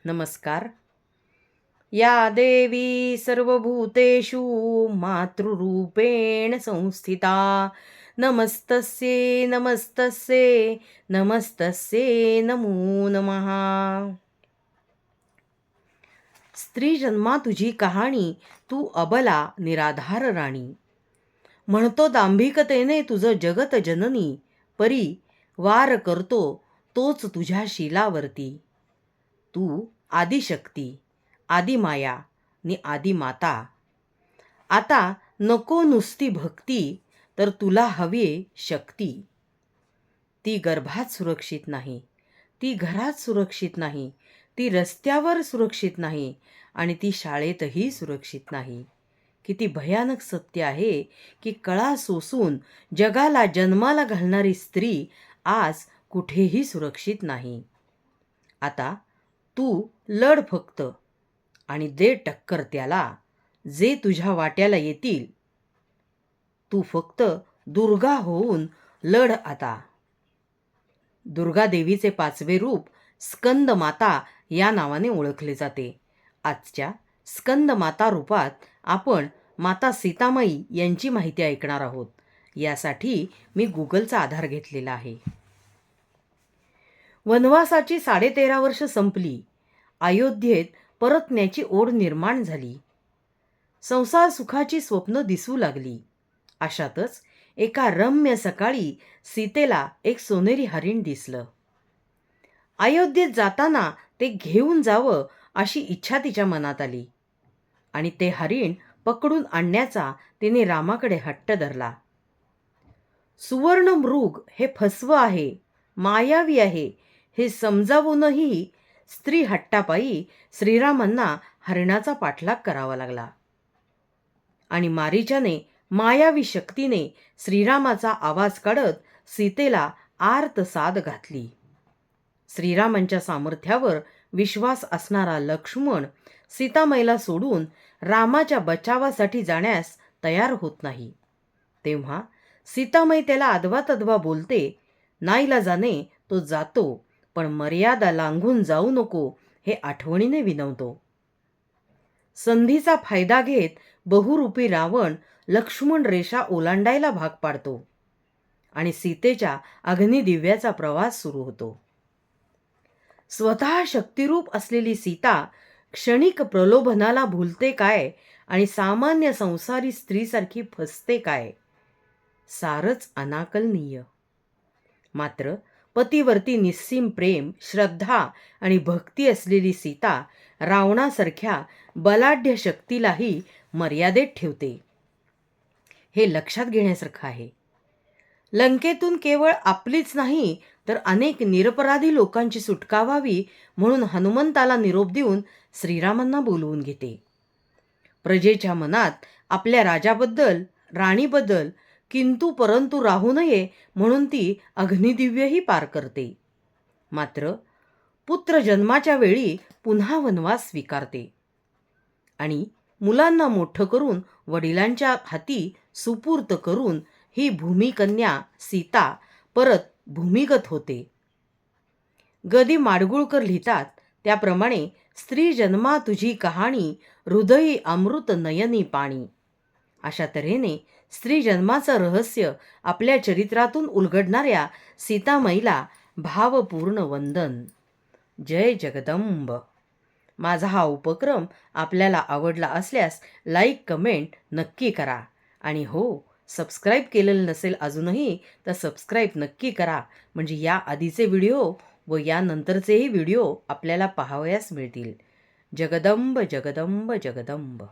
नमस्कार. या देवी सर्वभूतेषु मातृरूपेण संस्थिता नमस्तस्ये नमस्तस्ये नमस्तस्ये नमो नमः. स्त्री जन्मा तुझी कहाणी, तू अबला निराधार राणी. म्हणतो दांभिकतेने तुझं जगत जननी, परी वार करतो तोच तुझ्या शीलावरती. तू आदिशक्ती, आदिमाया नि आदिमाता. आता नको नुसती भक्ती, तर तुला हवी शक्ती. ती गर्भात सुरक्षित नाही, ती घरात सुरक्षित नाही, ती रस्त्यावर सुरक्षित नाही आणि ती शाळेतही सुरक्षित नाही. किती भयानक सत्य आहे की कळा सोसून जगाला जन्माला घालणारी स्त्री आज कुठेही सुरक्षित नाही. आता तू लढ फक्त आणि दे टक्कर त्याला जे तुझ्या वाट्याला येतील. तू फक्त दुर्गा होऊन लढ आता. दुर्गा देवीचे 5वे रूप स्कंद माता या नावाने ओळखले जाते. आजच्या स्कंद माता रूपात आपण माता सीतामाई यांची माहिती ऐकणार आहोत. यासाठी मी गुगलचा आधार घेतलेला आहे. वनवासाची 13.5 वर्ष संपली. अयोध्येत परतण्याची ओढ निर्माण झाली. संसार सुखाची स्वप्न दिसू लागली. अशातच एका रम्य सकाळी सीतेला एक सोनेरी हरिण दिसलं. अयोध्येत जाताना ते घेऊन जावं अशी इच्छा तिच्या मनात आली आणि ते हरिण पकडून आणण्याचा तिने रामाकडे हट्ट धरला. सुवर्ण मृग हे फसवं आहे, मायावी आहे हे समजावूनही स्त्री हट्टापायी श्रीरामांना हरिणाचा पाठलाग करावा लागला आणि मारीचाने मायावी शक्तीने श्रीरामाचा आवाज काढत सीतेला आर्तसाद घातली. श्रीरामांच्या सामर्थ्यावर विश्वास असणारा लक्ष्मण सीतामाईला सोडून रामाच्या बचावासाठी जाण्यास तयार होत नाही. तेव्हा सीतामाई त्याला अदवा बोलते. नाईलाजाने तो जातो, पण मर्यादा लांघून जाऊ नको हे आठवणीने विनवतो. संधीचा फायदा घेत बहुरूपी रावण लक्ष्मण रेषा ओलांडायला भाग पाडतो आणि सीतेच्या अग्निदिव्याचा प्रवास सुरू होतो. स्वतः शक्तिरूप असलेली सीता क्षणिक प्रलोभनाला भुलते काय आणि सामान्य संसारी स्त्रीसारखी फसते काय, सारच अनाकलनीय. मात्र पतीवरती निस्सीम प्रेम, श्रद्धा आणि भक्ती असलेली सीता रावणासारख्या बलाढ्य शक्तीलाही मर्यादेत ठेवते. हे लक्षात घेण्यासारखं आहे. लंकेतून केवळ आपलीच नाही तर अनेक निरपराधी लोकांची सुटका व्हावी म्हणून हनुमंताला निरोप देऊन श्रीरामांना बोलवून घेते. प्रजेच्या मनात आपल्या राजाबद्दल, राणीबद्दल किंतु परंतु राहू नये म्हणून ती अग्निदिव्यही पार करते. मात्र पुत्र जन्माच्या वेळी पुन्हा वनवास स्वीकारते आणि मुलांना मोठं करून वडिलांच्या हाती सुपूर्त करून ही भूमिकन्या सीता परत भूमिगत होते. गदी माडगुळकर लिहितात त्याप्रमाणे स्त्री जन्मा तुझी कहाणी, हृदयी अमृत नयनी पाणी. अशा तऱ्हेने स्त्री जन्माचं रहस्य आपल्या चरित्रातून उलगडणाऱ्या सीतामाईला भावपूर्ण वंदन. जय जगदंब. माझा हा उपक्रम आपल्याला आवडला असल्यास लाईक, कमेंट नक्की करा आणि हो, सबस्क्राईब केलेलं नसेल अजूनही तर सबस्क्राईब नक्की करा, म्हणजे या आधीचे व्हिडिओ व यानंतरचेही व्हिडिओ आपल्याला पाहावयास मिळतील. जगदंब जगदंब जगदंब.